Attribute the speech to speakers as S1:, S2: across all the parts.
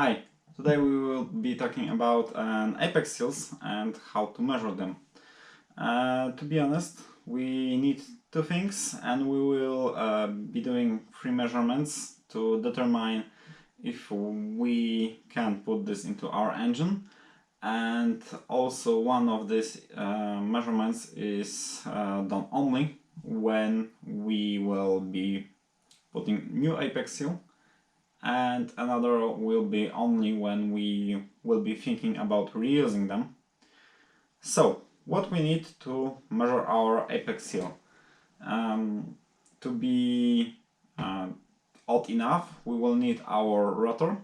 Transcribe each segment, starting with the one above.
S1: Hi, today we will be talking about apex seals and how to measure them. To be honest, we need two things and we will be doing three measurements to determine if we can put this into our engine. And also one of these measurements is done only when we will be putting new apex seal, and another will be only when we will be thinking about reusing them. So, what we need to measure our apex seal? To be odd enough, we will need our rotor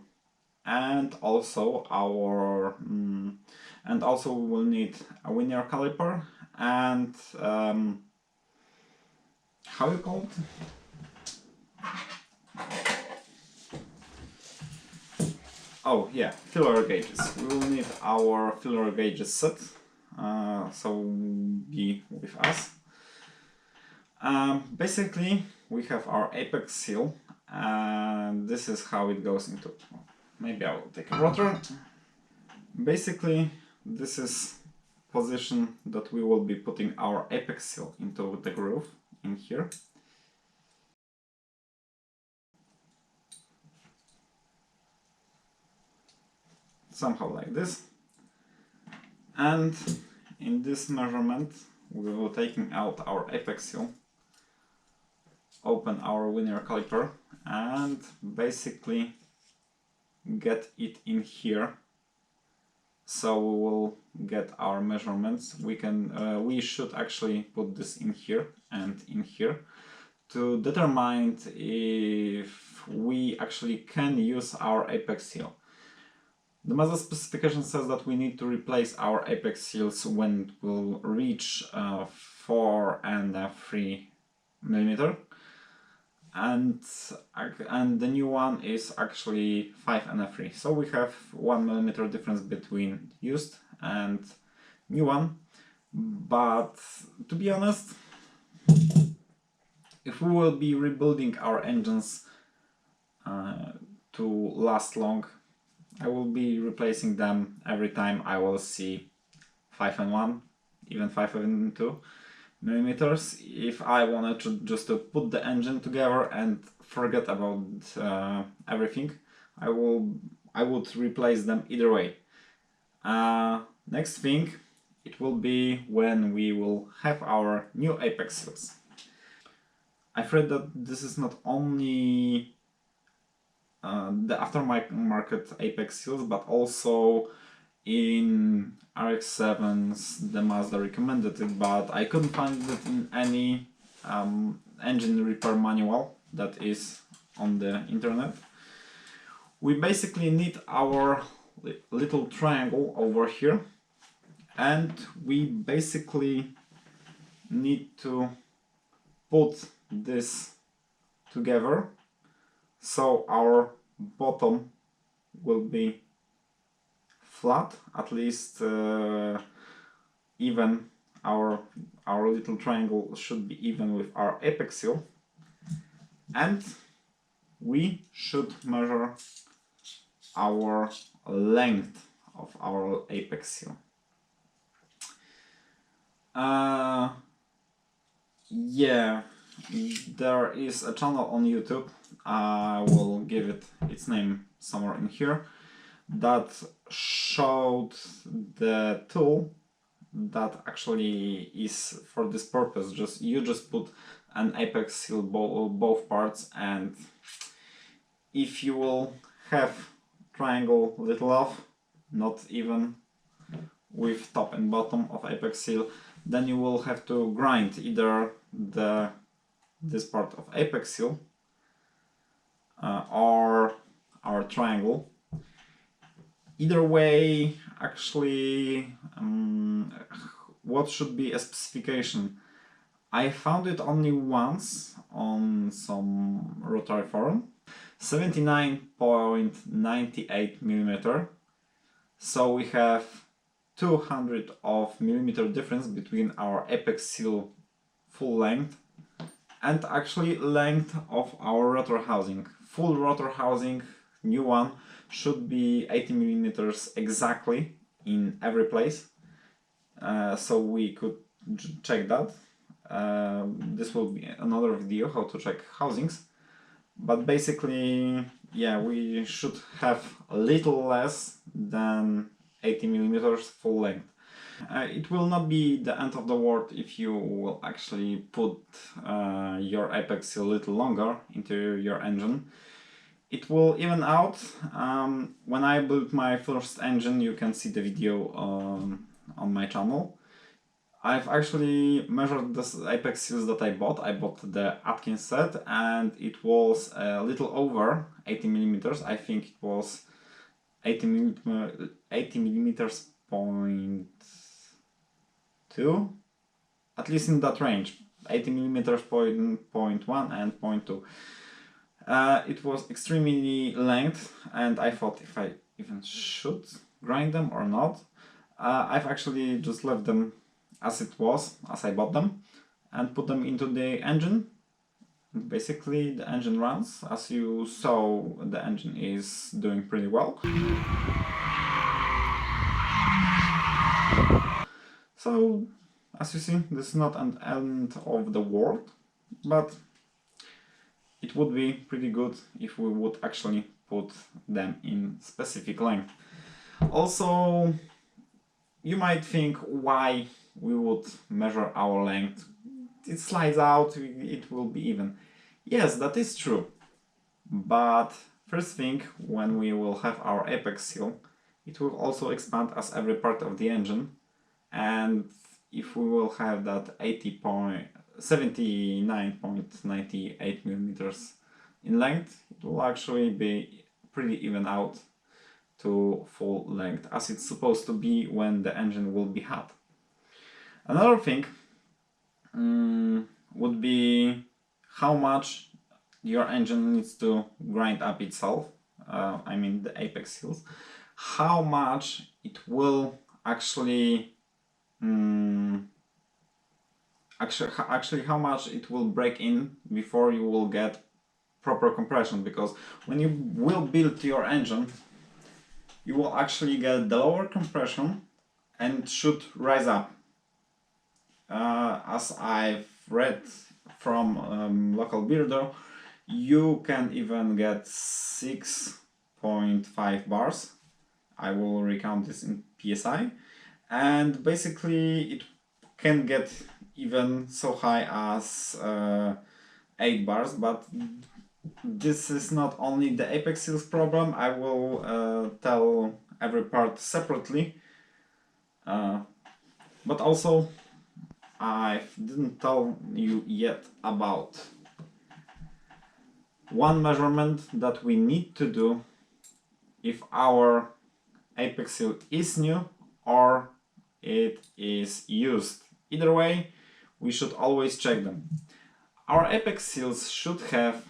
S1: and also we will need a linear caliper and how you call it? Oh yeah, filler gauges. We will need our filler gauges set, so be with us. Basically, we have our apex seal, and this is how it goes into. Maybe I will take a rotor. Basically, this is position that we will be putting our apex seal into the groove in here. Somehow like this. And in this measurement we will taking out our apex seal, open our linear caliper and basically get it in here, so we will get our measurements. We should actually put this in here and in here to determine if we actually can use our apex seal. The Mazda specification says that we need to replace our apex seals when it will reach 4 and 3 mm, and the new one is actually 5 and 3. So we have 1 mm difference between used and new one. But to be honest, if we will be rebuilding our engines to last long, I will be replacing them every time I will see 5 and 1, even 5 and 2 millimeters. If I wanted to just to put the engine together and forget about everything, I would replace them either way. Next thing, it will be when we will have our new apex seals. I've read that this is not only the aftermarket apex seals, but also in RX-7s the Mazda recommended it, but I couldn't find it in any engine repair manual that is on the internet. We basically need our little triangle over here, and we basically need to put this together so our bottom will be flat, at least even. Our little triangle should be even with our apex seal, and we should measure our length of our apex seal. Yeah, there is a channel on YouTube, I will give it its name somewhere in here, that showed the tool that actually is for this purpose. You just put an apex seal both parts, and if you will have triangle little off, not even with top and bottom of apex seal, then you will have to grind either this part of apex seal or our triangle. Either way, actually, what should be a specification? I found it only once on some rotary forum. 79.98 mm. So we have 200 of millimeter difference between our apex seal full length and actually length of our rotor housing. Full rotor housing, new one, should be 80 millimeters exactly in every place. So we could check that. This will be another video how to check housings. But basically, yeah, we should have a little less than 80 millimeters full length. It will not be the end of the world if you will actually put your apex a little longer into your engine. It will even out. When I built my first engine, you can see the video on my channel. I've actually measured the apex seals that I bought. I bought the Atkins set and it was a little over 80 millimeters. I think it was 80 millimeters point 2, at least in that range, 80 millimeters point 1 and point 2. It was extremely length and I thought if I even should grind them or not. I've actually just left them as it was, as I bought them, and put them into the engine. Basically the engine runs. As you saw, the engine is doing pretty well. So, as you see, this is not an end of the world, but it would be pretty good if we would actually put them in specific length. Also, you might think why we would measure our length. It slides out, it will be even. Yes, that is true. But first thing, when we will have our apex seal, it will also expand as every part of the engine. And if we will have that 79.98 millimeters in length, it will actually be pretty even out to full length as it's supposed to be when the engine will be hot. Another thing would be how much your engine needs to grind up itself, I mean the apex seals, how much it will actually actually how much it will break in before you will get proper compression, because when you will build your engine you will actually get the lower compression and it should rise up. As I've read from local builder, you can even get 6.5 bars. I will recount this in PSI, and basically it can get even so high as 8 bars, but this is not only the apex seals problem. I will tell every part separately, but also I didn't tell you yet about one measurement that we need to do if our apex seal is new or it is used. Either way, we should always check them. Our apex seals should have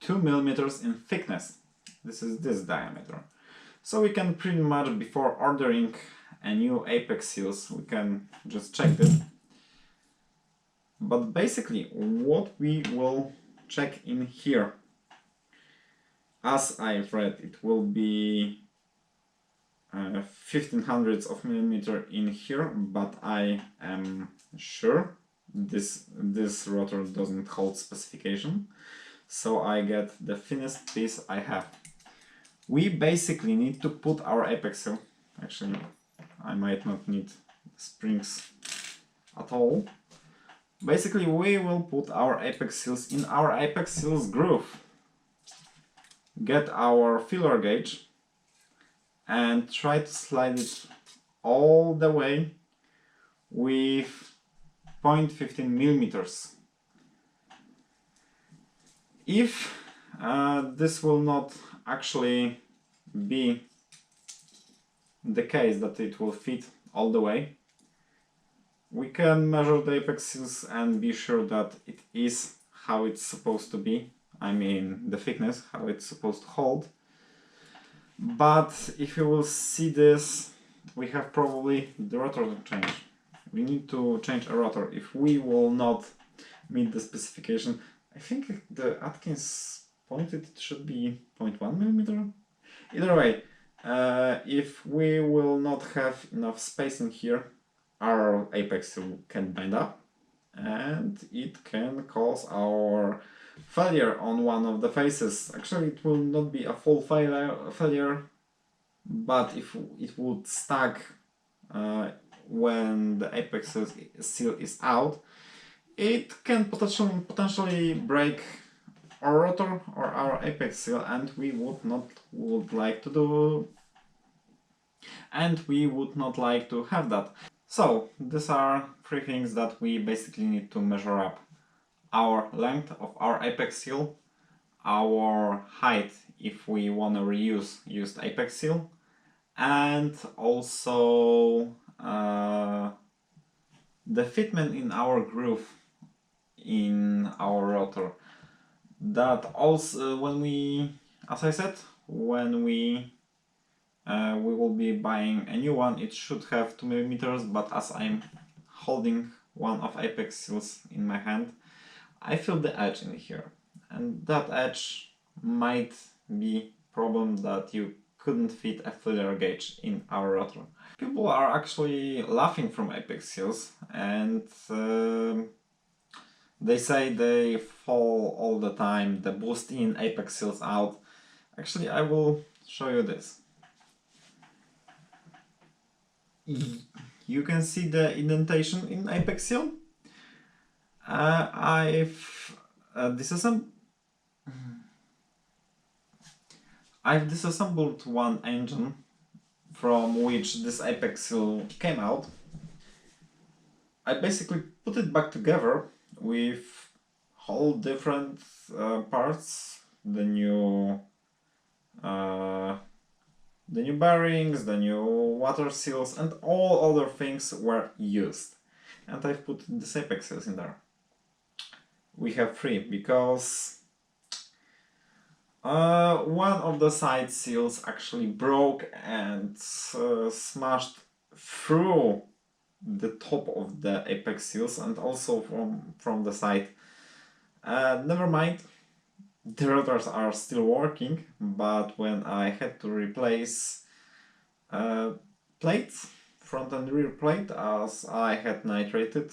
S1: 2 millimeters in thickness. This is this diameter. So we can pretty much, before ordering a new apex seals, we can just check this. But basically what we will check in here, as I've read, it will be 1500ths of millimeter in here, but I am sure this rotor doesn't hold specification, so I get the thinnest piece I have. We basically need to put our apex seal, actually I might not need springs at all. Basically we will put our apex seals in our apex seals groove, get our feeler gauge and try to slide it all the way with 0.15 millimeters. If this will not actually be the case that it will fit all the way, we can measure the apex seals and be sure that it is how it's supposed to be. I mean the thickness, how it's supposed to hold. But if you will see this, we have probably the rotor change. We need to change a rotor if we will not meet the specification. I think the Atkins pointed it should be 0.1 millimeter. Either way, if we will not have enough space in here, our apex seal can bind up and it can cause our failure on one of the faces. Actually, it will not be a full failure, but if it would stack when the apex seal is out, it can potentially break our rotor or our apex seal, and we would like to have that. So these are three things that we basically need to measure up: our length of our apex seal, our height if we want to reuse used apex seal, and also the fitment in our groove in our rotor. That also, when we, as I said, when we will be buying a new one, it should have 2 millimeters, but as I'm holding one of apex seals in my hand, I feel the edge in here, and that edge might be problem that you couldn't fit a filler gauge in our rotor. People are actually laughing from apex seals, and they say they fall all the time, the boost in, apex seals out. Actually, I will show you this. You can see the indentation in apex seal. I've disassembled one engine from which this apex seal came out. I basically put it back together with whole different parts, the new bearings, the new water seals, and all other things were used. And I've put the apex seals in there. We have three because one of the side seals actually broke and smashed through the top of the apex seals and also from the side. Never mind, the rotors are still working, but when I had to replace plates, front and rear plate, as I had nitrated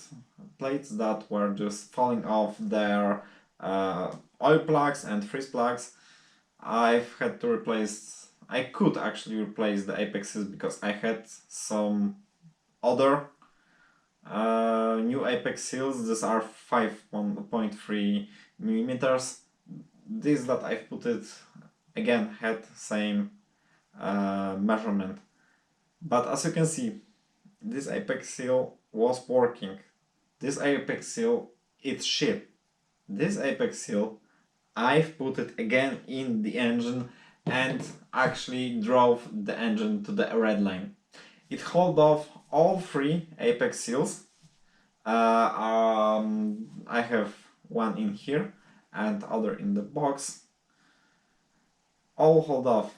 S1: plates that were just falling off their oil plugs and freeze plugs, I could actually replace the apexes because I had some other new apex seals. These are 5.3 millimeters. This that I've put it again had same measurement, but as you can see, this apex seal was working. This apex seal, it's shit. This apex seal, I've put it again in the engine and actually drove the engine to the red line. It held off all three apex seals. I have one in here and other in the box. All hold off.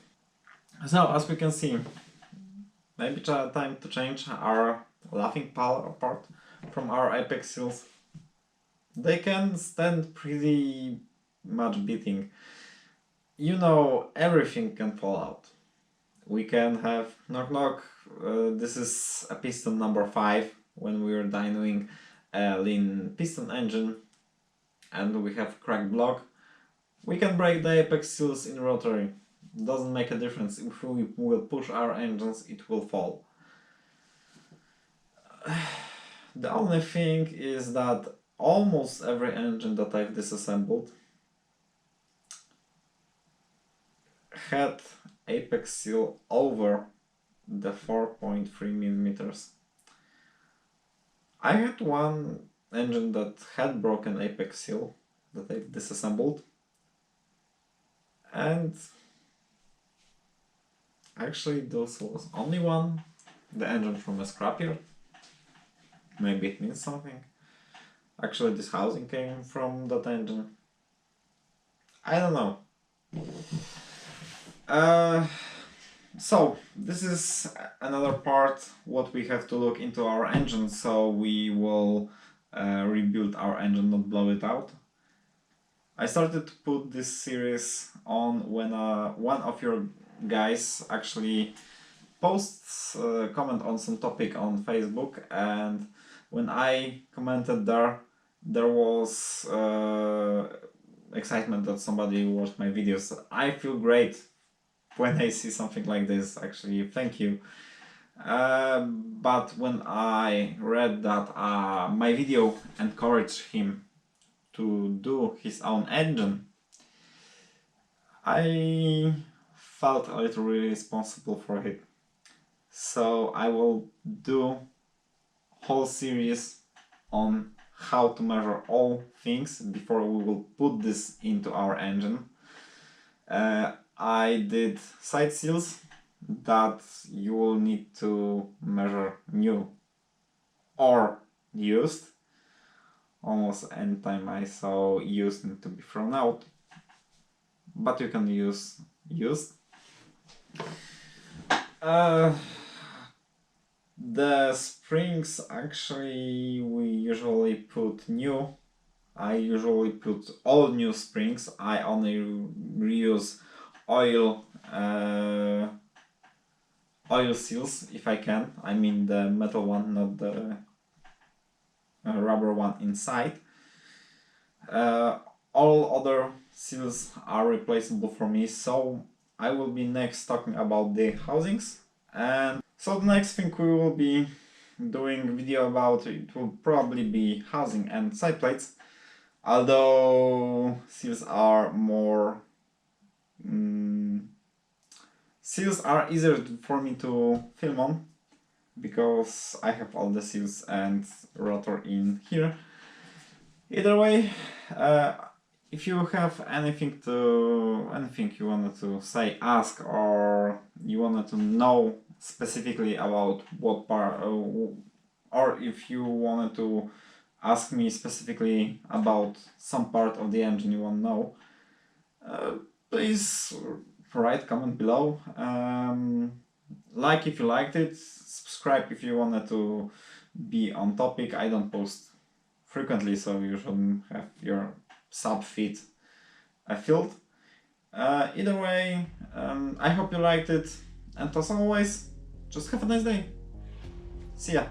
S1: So as we can see, maybe time to change our laughing part from our apex seals. They can stand pretty much beating. You know, everything can fall out. We can have knock knock. This is a piston number 5 when we were dynoing a lean piston engine and we have cracked block. We can break the apex seals in rotary. Doesn't make a difference. If we will push our engines, it will fall. The only thing is that almost every engine that I've disassembled had apex seal over the 4.3 millimeters. I had one engine that had broken apex seal that I disassembled, and actually this was only one, the engine from a scrapyard. Maybe it means something. Actually this housing came from that engine. I don't know. So this is another part what we have to look into our engine, so we will rebuild our engine, not blow it out. I started to put this series on when one of your guys actually post comment on some topic on Facebook, and when I commented there was excitement that somebody watched my videos. I feel great when I see something like this, actually. Thank you. But when I read that my video encouraged him to do his own engine, I felt a little really responsible for it. So I will do whole series on how to measure all things before we will put this into our engine. I did side seals that you will need to measure new or used. Almost any time I saw used need to be thrown out, but you can use used. The springs, actually we usually put new. I usually put all new springs. I only reuse oil seals if I can. I mean the metal one, not the rubber one inside. All other seals are replaceable for me, so I will be next talking about the housings. And so the next thing we will be doing video about, it will probably be housing and side plates, although seals are more seals are easier for me to film on because I have all the seals and rotor in here. Either way, if you have anything you wanted to say, ask, or you wanted to know specifically about what part, or if you wanted to ask me specifically about some part of the engine you want to know, please write comment below. Like if you liked it, subscribe if you wanted to be on topic. I don't post frequently, so you should have your sub feed filled. Either way, I hope you liked it, and as always, just have a nice day. See ya!